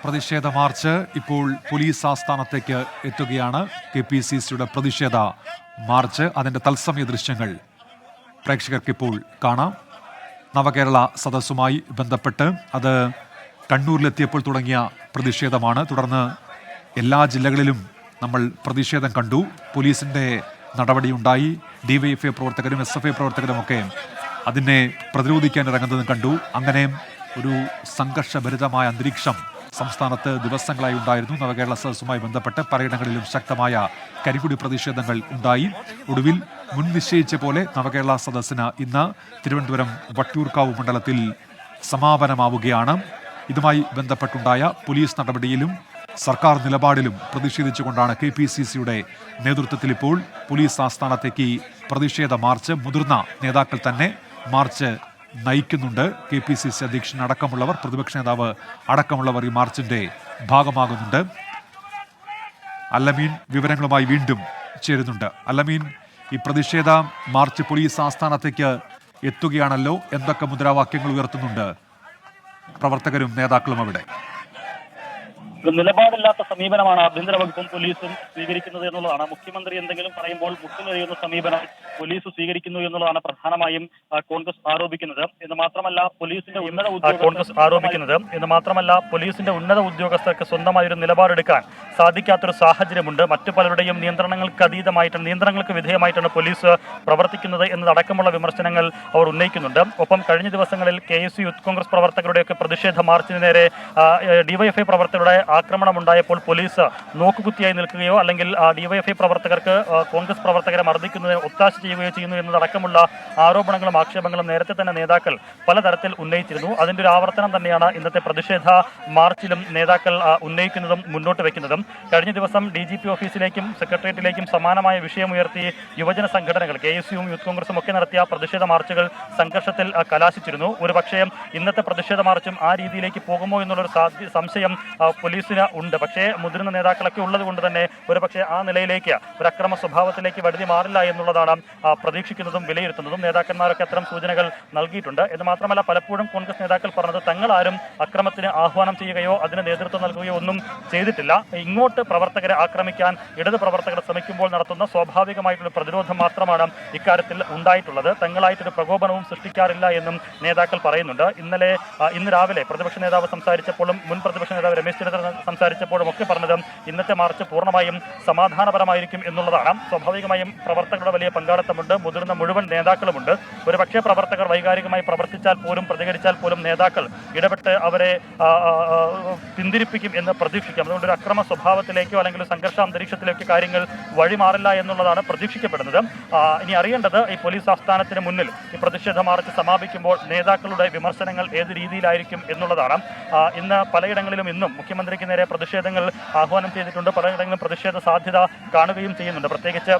പ്രതിഷേധ മാർച്ച് ഇപ്പോൾ പോലീസ് ആസ്ഥാനത്തേക്ക് എത്തുകയാണ്. KPCCയുടെ പ്രതിഷേധ മാർച്ച്, അതിൻ്റെ തത്സമയ ദൃശ്യങ്ങൾ പ്രേക്ഷകർക്കിപ്പോൾ കാണാം. നവകേരള സദസ്സുമായി ബന്ധപ്പെട്ട് അത് കണ്ണൂരിലെത്തിയപ്പോൾ തുടങ്ങിയ പ്രതിഷേധമാണ്. തുടർന്ന് എല്ലാ ജില്ലകളിലും നമ്മൾ പ്രതിഷേധം കണ്ടു. പോലീസിൻ്റെ നടപടിയുണ്ടായി. DYFI പ്രവർത്തകരും SFI പ്രവർത്തകരുമൊക്കെ അതിനെ പ്രതിരോധിക്കാൻ ഇറങ്ങുന്നതും കണ്ടു. അങ്ങനെ ഒരു സംഘർഷഭരിതമായ അന്തരീക്ഷം സംസ്ഥാനത്ത് ദിവസങ്ങളായി ഉണ്ടായിരുന്നു. നവകേരള സദസ്സുമായി ബന്ധപ്പെട്ട് പലയിടങ്ങളിലും ശക്തമായ കരിങ്കൊടി പ്രതിഷേധങ്ങൾ ഉണ്ടായി. ഒടുവിൽ മുൻ നിശ്ചയിച്ച പോലെ നവകേരള സദസ്സിന് ഇന്ന് തിരുവനന്തപുരം വട്ടിയൂർക്കാവ് മണ്ഡലത്തിൽ സമാപനമാവുകയാണ്. ഇതുമായി ബന്ധപ്പെട്ടുണ്ടായ പോലീസ് നടപടിയിലും സർക്കാർ നിലപാടിലും പ്രതിഷേധിച്ചുകൊണ്ടാണ് KPCCയുടെ നേതൃത്വത്തിൽ ഇപ്പോൾ പോലീസ് ആസ്ഥാനത്തേക്ക് പ്രതിഷേധ മാർച്ച്. മുതിർന്ന നേതാക്കൾ തന്നെ മാർച്ച് നയിക്കുന്നുണ്ട്. KPCC അധ്യക്ഷൻ അടക്കമുള്ളവർ, പ്രതിപക്ഷ നേതാവ് അടക്കമുള്ളവർ ഈ മാർച്ചിന്റെ ഭാഗമാകുന്നുണ്ട്. അല്ലമീൻ വിവരങ്ങളുമായി വീണ്ടും ചേരുന്നുണ്ട്. അല്ലമീൻ, ഈ പ്രതിഷേധ മാർച്ച് പോലീസ് ആസ്ഥാനത്തേക്ക് എത്തുകയാണല്ലോ, എന്തൊക്കെ മുദ്രാവാക്യങ്ങൾ ഉയർത്തുന്നുണ്ട് പ്രവർത്തകരും നേതാക്കളും അവിടെ? നിലപാടില്ലാത്ത സമീപനമാണ് ആഭ്യന്തര വകുപ്പും പോലീസും സ്വീകരിക്കുന്നത് എന്നുള്ളതാണ്. മുഖ്യമന്ത്രി എന്തെങ്കിലും പറയുമ്പോൾ മുട്ടുനിറയുന്ന സമീപനം പോലീസ് സ്വീകരിക്കുന്നു എന്നുള്ളതാണ് പ്രധാനമായും കോൺഗ്രസ് ആരോപിക്കുന്നത്. എന്ന് മാത്രമല്ല പോലീസിന്റെ ഉന്നത ഉദ്യോഗസ്ഥർക്ക് സ്വന്തമായൊരു നിലപാടെടുക്കാൻ സാധിക്കാത്തൊരു സാഹചര്യമുണ്ട്. മറ്റു പലരുടെയും നിയന്ത്രണങ്ങൾക്ക് വിധേയമായിട്ടാണ് പോലീസ് പ്രവർത്തിക്കുന്നത് എന്നതടക്കമുള്ള വിമർശനങ്ങൾ അവർ ഉന്നയിക്കുന്നുണ്ട്. ഒപ്പം കഴിഞ്ഞ ദിവസങ്ങളിൽ KSU യൂത്ത് കോൺഗ്രസ് പ്രവർത്തകരുടെയൊക്കെ പ്രതിഷേധ മാർച്ചിന് നേരെ DYFI പ്രവർത്തകരുടെ ആക്രമണമുണ്ടായപ്പോൾ പോലീസ് നോക്കുകുത്തിയായി നിൽക്കുകയോ അല്ലെങ്കിൽ DYFI പ്രവർത്തകർക്ക് കോൺഗ്രസ് പ്രവർത്തകരെ മർദ്ദിക്കുന്നതിന് ഒത്താശ ചെയ്യുകയോ ചെയ്യുന്നു എന്നതടക്കമുള്ള ആരോപണങ്ങളും ആക്ഷേപങ്ങളും നേരത്തെ തന്നെ നേതാക്കൾ പലതരത്തിൽ ഉന്നയിച്ചിരുന്നു. അതിന്റെ ഒരു ആവർത്തനം തന്നെയാണ് ഇന്നത്തെ പ്രതിഷേധ മാർച്ചിലും നേതാക്കൾ ഉന്നയിക്കുന്നതും മുന്നോട്ട് വെക്കുന്നതും. കഴിഞ്ഞ ദിവസം DGP ഓഫീസിലേക്കും സെക്രട്ടേറിയറ്റിലേക്കും സമാനമായ വിഷയമുയർത്തി യുവജന സംഘടനകൾ KSUവും യൂത്ത് കോൺഗ്രസും ഒക്കെ നടത്തിയ പ്രതിഷേധ മാർച്ചുകൾ സംഘർഷത്തിൽ കലാശിച്ചിരുന്നു. ഒരുപക്ഷേ ഇന്നത്തെ പ്രതിഷേധ മാർച്ചും ആ രീതിയിലേക്ക് പോകുമോ എന്നുള്ളൊരു സംശയം പോലീസിന് ഉണ്ട്. പക്ഷേ മുതിർന്ന നേതാക്കളൊക്കെ ഉള്ളത് കൊണ്ട് തന്നെ ഒരുപക്ഷെ ആ നിലയിലേക്ക് ഒരു അക്രമ സ്വഭാവത്തിലേക്ക് വഴുതി മാറില്ല എന്നുള്ളതാണ് പ്രതീക്ഷിക്കുന്നതും വിലയിരുത്തുന്നതും. നേതാക്കന്മാരൊക്കെ അത്തരം സൂചനകൾ നൽകിയിട്ടുണ്ട്. എന്ന് മാത്രമല്ല പലപ്പോഴും കോൺഗ്രസ് നേതാക്കൾ പറഞ്ഞത് തങ്ങളാരും അക്രമത്തിന് ആഹ്വാനം ചെയ്യുകയോ അതിന് നേതൃത്വം നൽകുകയോ ഒന്നും ചെയ്തിട്ടില്ല. ഇങ്ങോട്ട് പ്രവർത്തകരെ ആക്രമിക്കാൻ ഇടത് പ്രവർത്തകർ ശ്രമിക്കുമ്പോൾ നടത്തുന്ന സ്വാഭാവികമായിട്ടുള്ള പ്രതിരോധം മാത്രമാണ് ഇക്കാര്യത്തിൽ ഉണ്ടായിട്ടുള്ളത്. തങ്ങളായിട്ടൊരു പ്രകോപനവും സൃഷ്ടിക്കാറില്ല എന്നും നേതാക്കൾ പറയുന്നുണ്ട്. ഇന്ന് രാവിലെ പ്രതിപക്ഷ നേതാവ് സംസാരിച്ചപ്പോഴും മുൻ പ്രതിപക്ഷ നേതാവ് രമേശ് ചെന്നിത്തല സംസാരിച്ചപ്പോഴും ഒക്കെ പറഞ്ഞത് ഇന്നത്തെ മാർച്ച് പൂർണ്ണമായും സമാധാനപരമായിരിക്കും എന്നുള്ളതാണ്. സ്വാഭാവികമായും പ്രവർത്തകരുടെ വലിയ പങ്കാളിത്തമുണ്ട്, മുതിർന്ന മുഴുവൻ നേതാക്കളുമുണ്ട്. ഒരു പക്ഷേ പ്രവർത്തകർ വൈകാരികമായി പ്രവർത്തിച്ചാൽ പോലും പ്രതികരിച്ചാൽ പോലും നേതാക്കൾ ഇടപെട്ട് അവരെ പിന്തിരിപ്പിക്കും എന്ന് പ്രതീക്ഷിക്കാം. അതുകൊണ്ട് ഒരു അക്രമ സ്വഭാവത്തിലേക്കോ അല്ലെങ്കിൽ സംഘർഷ അന്തരീക്ഷത്തിലേക്കോ കാര്യങ്ങൾ വഴിമാറില്ല എന്നുള്ളതാണ് പ്രതീക്ഷിക്കപ്പെടുന്നത്. ഇനി അറിയേണ്ടത് ഈ പോലീസ് ആസ്ഥാനത്തിന് മുന്നിൽ ഈ പ്രതിഷേധ മാർച്ച് സമാപിക്കുമ്പോൾ നേതാക്കളുടെ വിമർശനങ്ങൾ ഏത് രീതിയിലായിരിക്കും എന്നുള്ളതാണ്. ഇന്ന് പലയിടങ്ങളിലും ഇന്നും മുഖ്യമന്ത്രിക്ക് നേരെ പ്രതിഷേധങ്ങൾ ആഹ്വാനം ചെയ്തിട്ടുണ്ട്. പലയിടങ്ങളിലും പ്രതിഷേധ സാധ്യത കാണുകയും ചെയ്യുന്നുണ്ട്. പ്രത്യേകിച്ച്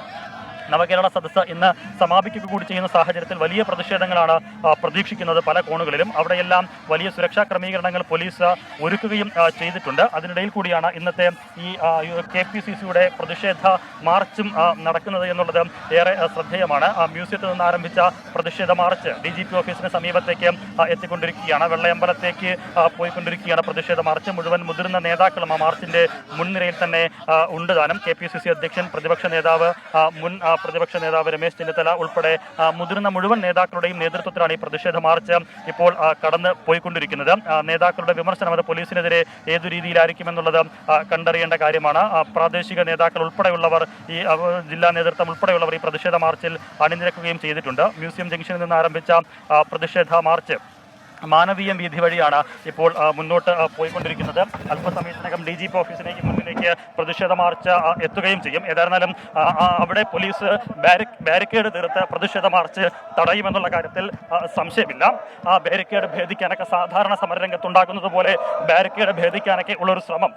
നവകേരള സദസ്സ് ഇന്ന് സമാപിക്കുക കൂടി ചെയ്യുന്ന സാഹചര്യത്തിൽ വലിയ പ്രതിഷേധങ്ങളാണ് പ്രതീക്ഷിക്കുന്നത് പല കോണുകളിലും. അവിടെയെല്ലാം വലിയ സുരക്ഷാ ക്രമീകരണങ്ങൾ പോലീസ് ഒരുക്കുകയും ചെയ്തിട്ടുണ്ട്. അതിനിടയിൽ കൂടിയാണ് ഇന്നത്തെ ഈ KPCCയുടെ പ്രതിഷേധ മാർച്ചും നടക്കുന്നത് എന്നുള്ളത് ഏറെ ശ്രദ്ധേയമാണ്. മ്യൂസിയത്തിൽ നിന്ന് ആരംഭിച്ച പ്രതിഷേധ മാർച്ച് DGP ഓഫീസിന് സമീപത്തേക്ക് എത്തിക്കൊണ്ടിരിക്കുകയാണ്. വെള്ളയമ്പലത്തേക്ക് പോയിക്കൊണ്ടിരിക്കുകയാണ് പ്രതിഷേധ മാർച്ച്. മുഴുവൻ മുതിർന്ന നേതാക്കളും ആ മാർച്ചിന്റെ മുൻനിരയിൽ തന്നെ ഉണ്ട് താനും. KPCC അധ്യക്ഷൻ, പ്രതിപക്ഷ നേതാവ്, മുൻ പ്രതിപക്ഷ നേതാവ് രമേശ് ചെന്നിത്തല ഉൾപ്പെടെ മുതിർന്ന മുഴുവൻ നേതാക്കളുടെയും നേതൃത്വത്തിലാണ് ഈ പ്രതിഷേധ മാർച്ച് ഇപ്പോൾ കടന്നു പോയിക്കൊണ്ടിരിക്കുന്നത്. നേതാക്കളുടെ വിമർശനം അത് പോലീസിനെതിരെ ഏതു രീതിയിലായിരിക്കുമെന്നുള്ളത് കണ്ടറിയേണ്ട കാര്യമാണ്. പ്രാദേശിക നേതാക്കൾ ഉൾപ്പെടെയുള്ളവർ, ഈ ജില്ലാ നേതൃത്വം ഉൾപ്പെടെയുള്ളവർ ഈ പ്രതിഷേധ മാർച്ചിൽ അണിനിരക്കുകയും ചെയ്തിട്ടുണ്ട്. മ്യൂസിയം ജംഗ്ഷനിൽ നിന്ന് ആരംഭിച്ച പ്രതിഷേധ മാർച്ച് മാനവീയം വീഥി വഴിയാണ് ഇപ്പോൾ മുന്നോട്ട് പോയിക്കൊണ്ടിരിക്കുന്നത്. അല്പസമയത്തിനകം DGP ഓഫീസിലേക്ക് മുന്നിലേക്ക് പ്രതിഷേധ മാർച്ച് എത്തുകയും ചെയ്യും. ഏതായിരുന്നാലും അവിടെ പോലീസ് ബാരിക്കേഡ് തീർത്ത് പ്രതിഷേധ മാർച്ച് തടയുമെന്നുള്ള കാര്യത്തിൽ സംശയമില്ല. ആ ബാരിക്കേഡ് ഭേദിക്കാനൊക്കെ സാധാരണ സമരരംഗത്തുണ്ടാകുന്നത് പോലെ ബാരിക്കേഡ് ഭേദിക്കാനൊക്കെ ഉള്ളൊരു ശ്രമം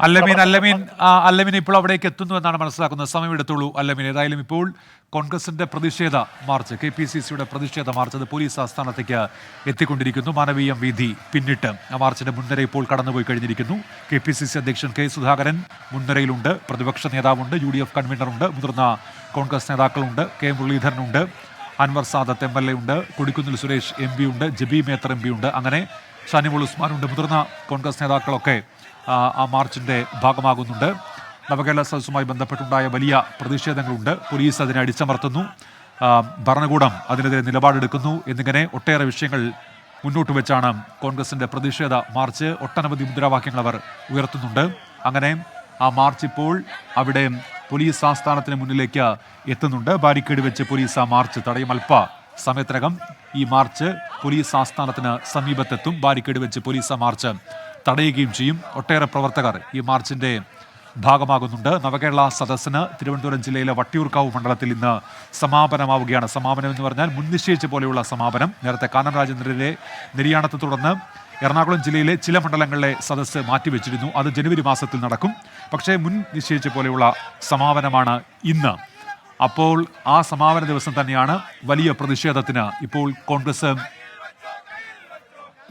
അല്ലമീൻ ഇപ്പോൾ അവിടേക്ക് എത്തുന്നു എന്നാണ് മനസ്സിലാക്കുന്നത്. സമയമെടുത്തുള്ളൂ അല്ലമീൻ. ഏതായാലും ഇപ്പോൾ കോൺഗ്രസിന്റെ പ്രതിഷേധ മാർച്ച്, KPCCയുടെ പ്രതിഷേധ മാർച്ച് അത് പോലീസ് ആസ്ഥാനത്തേക്ക് എത്തിക്കൊണ്ടിരിക്കുന്നു. മാനവീയം വീഥി പിന്നിട്ട് ആ മാർച്ചിന്റെ മുൻനിര ഇപ്പോൾ കടന്നുപോയി കഴിഞ്ഞിരിക്കുന്നു. KPCC അധ്യക്ഷൻ K സുധാകരൻ മുൻനിരയിലുണ്ട്, പ്രതിപക്ഷ നേതാവുണ്ട്, UDF കൺവീനറുണ്ട്, മുതിർന്ന കോൺഗ്രസ് നേതാക്കളുണ്ട്, K മുരളീധരനുണ്ട്, അൻവർ സാദത്ത് MLA ഉണ്ട്, കൊടിക്കുന്നിൽ സുരേഷ് MP ഉണ്ട്, ജബി മേത്തർ MP ഉണ്ട്, അങ്ങനെ ഷാനിമോൾ ഉസ്മാനുണ്ട്. മുതിർന്ന കോൺഗ്രസ് നേതാക്കളൊക്കെ ആ മാർച്ചിൻ്റെ ഭാഗമാകുന്നുണ്ട്. നവകേരള സദസ്സുമായി ബന്ധപ്പെട്ടുണ്ടായ വലിയ പ്രതിഷേധങ്ങളുണ്ട്. പോലീസ് അതിനെ അടിച്ചമർത്തുന്നു, ഭരണകൂടം അതിനെതിരെ നിലപാടെടുക്കുന്നു എന്നിങ്ങനെ ഒട്ടേറെ വിഷയങ്ങൾ മുന്നോട്ട് വെച്ചാണ് കോൺഗ്രസിൻ്റെ പ്രതിഷേധ മാർച്ച്. ഒട്ടനവധി മുദ്രാവാക്യങ്ങൾ അവർ ഉയർത്തുന്നുണ്ട്. അങ്ങനെ ആ മാർച്ച് ഇപ്പോൾ അവിടെ പോലീസ് ആസ്ഥാനത്തിന് മുന്നിലേക്ക് എത്തുന്നുണ്ട്. ബാരിക്കേഡ് വെച്ച് പോലീസ് ആ മാർച്ച് തടയും. അല്പ സമയത്തിനകം ഈ മാർച്ച് പോലീസ് ആസ്ഥാനത്തിന് സമീപത്തെത്തും. ബാരിക്കേഡ് വെച്ച് പോലീസ് ആ മാർച്ച് തടയുകയും ചെയ്യും. ഒട്ടേറെ പ്രവർത്തകർ ഈ മാർച്ചിൻ്റെ ഭാഗമാകുന്നുണ്ട്. നവകേരള സദസ്സിന് തിരുവനന്തപുരം ജില്ലയിലെ വട്ടിയൂർക്കാവ് മണ്ഡലത്തിൽ ഇന്ന് സമാപനമാവുകയാണ്. സമാപനം എന്ന് പറഞ്ഞാൽ മുൻ നിശ്ചയിച്ച പോലെയുള്ള സമാപനം. നേരത്തെ കാനം രാജേന്ദ്രന്റെ നിര്യാണത്തെ തുടർന്ന് എറണാകുളം ജില്ലയിലെ ചില മണ്ഡലങ്ങളിലെ സദസ്സ് മാറ്റിവെച്ചിരുന്നു. അത് ജനുവരി മാസത്തിൽ നടക്കും. പക്ഷേ മുൻ നിശ്ചയിച്ച പോലെയുള്ള സമാപനമാണ് ഇന്ന്. അപ്പോൾ ആ സമാപന ദിവസം തന്നെയാണ് വലിയ പ്രതിഷേധത്തിന് ഇപ്പോൾ കോൺഗ്രസ്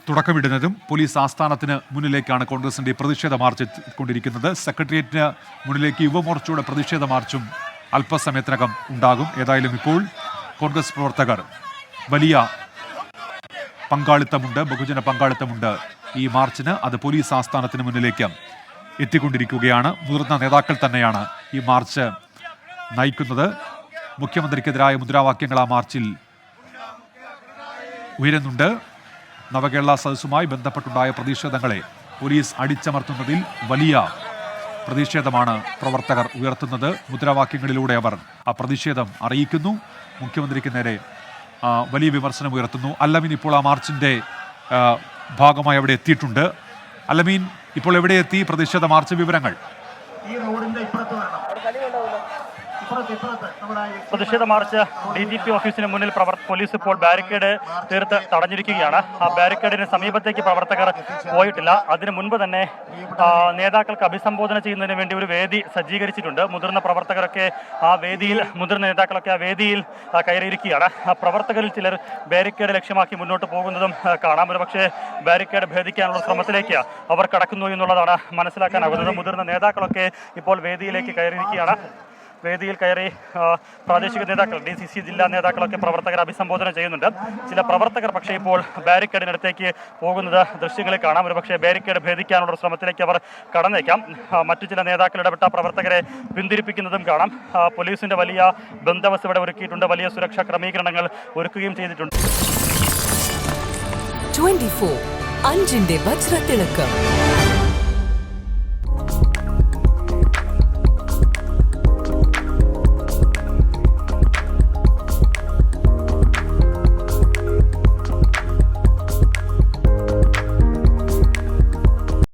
തുടക്കമിടുന്നതും. പോലീസ് ആസ്ഥാനത്തിന് മുന്നിലേക്കാണ് കോൺഗ്രസിന്റെ പ്രതിഷേധ മാർച്ച് എത്തിക്കൊണ്ടിരിക്കുന്നത്. സെക്രട്ടേറിയറ്റിന് മുന്നിലേക്ക് യുവമോർച്ചയുടെ പ്രതിഷേധ മാർച്ചും അല്പസമയത്തിനകം ഉണ്ടാകും. ഏതായാലും ഇപ്പോൾ കോൺഗ്രസ് പ്രവർത്തകർ വലിയ പങ്കാളിത്തമുണ്ട്, ബഹുജന പങ്കാളിത്തമുണ്ട് ഈ മാർച്ചിന്. അത് പോലീസ് ആസ്ഥാനത്തിന് മുന്നിലേക്ക് എത്തിക്കൊണ്ടിരിക്കുകയാണ്. മുതിർന്ന നേതാക്കൾ തന്നെയാണ് ഈ മാർച്ച് നയിക്കുന്നത്. മുഖ്യമന്ത്രിക്കെതിരായ മുദ്രാവാക്യങ്ങൾ ആ മാർച്ചിൽ ഉയരുന്നുണ്ട്. നവകേരള സദസ്സുമായി ബന്ധപ്പെട്ടുണ്ടായ പ്രതിഷേധങ്ങളെ പോലീസ് അടിച്ചമർത്തുന്നതിൽ വലിയ പ്രതിഷേധമാണ് പ്രവർത്തകർ ഉയർത്തുന്നത്. മുദ്രാവാക്യങ്ങളിലൂടെ അവർ ആ പ്രതിഷേധം അറിയിക്കുന്നു. മുഖ്യമന്ത്രിക്ക് നേരെ വലിയ വിമർശനം ഉയർത്തുന്നു. അല്ലമീൻ ഇപ്പോൾ ആ മാർച്ചിൻ്റെ ഭാഗമായി അവിടെ എത്തിയിട്ടുണ്ട്. അല്ലമീൻ, ഇപ്പോൾ എവിടെ എത്തി പ്രതിഷേധ മാർച്ച് വിവരങ്ങൾ? പ്രതിഷേധ മാർച്ച് DGP ഓഫീസിന് മുന്നിൽ പോലീസ് ഇപ്പോൾ ബാരിക്കേഡ് തീർത്ത് തടഞ്ഞിരിക്കുകയാണ്. ആ ബാരിക്കേഡിന് സമീപത്തേക്ക് പ്രവർത്തകർ പോയിട്ടില്ല. അതിനു മുൻപ് തന്നെ നേതാക്കൾക്ക് അഭിസംബോധന ചെയ്യുന്നതിന് വേണ്ടി ഒരു വേദി സജ്ജീകരിച്ചിട്ടുണ്ട്. മുതിർന്ന പ്രവർത്തകരൊക്കെ മുതിർന്ന നേതാക്കളൊക്കെ ആ വേദിയിൽ കയറിയിരിക്കുകയാണ്. പ്രവർത്തകരിൽ ചിലർ ബാരിക്കേഡ് ലക്ഷ്യമാക്കി മുന്നോട്ട് പോകുന്നതും കാണാം. ഒരു പക്ഷേ ബാരിക്കേഡ് ഭേദിക്കാനുള്ള ശ്രമത്തിലേക്ക് അവർ കടക്കുന്നു എന്നുള്ളതാണ് മനസ്സിലാക്കാനാകുന്നത്. മുതിർന്ന നേതാക്കളൊക്കെ ഇപ്പോൾ വേദിയിലേക്ക് കയറിയിരിക്കുകയാണ്. വേദിയിൽ കയറി പ്രാദേശിക നേതാക്കൾ, DCC ജില്ലാ നേതാക്കളൊക്കെ പ്രവർത്തകർ അഭിസംബോധന ചെയ്യുന്നുണ്ട്. ചില പ്രവർത്തകർ പക്ഷേ ഇപ്പോൾ ബാരിക്കേഡിനടുത്തേക്ക് പോകുന്നത് ദൃശ്യങ്ങളിൽ കാണാം. ഒരു പക്ഷേ ബാരിക്കേഡ് ഭേദിക്കാനുള്ള ശ്രമത്തിലേക്ക് അവർ കടന്നേക്കാം. മറ്റു ചില നേതാക്കൾ ഇടപെട്ട പ്രവർത്തകരെ പിന്തിരിപ്പിക്കുന്നതും കാണാം. പോലീസിന്റെ വലിയ ബന്ദോബസ്ത് ഇവിടെ ഒരുക്കിയിട്ടുണ്ട്. വലിയ സുരക്ഷാ ക്രമീകരണങ്ങൾ ഒരുക്കുകയും ചെയ്തിട്ടുണ്ട്. 24 അഞ്ചിന്റെ വജ്രത്തിളക്കം.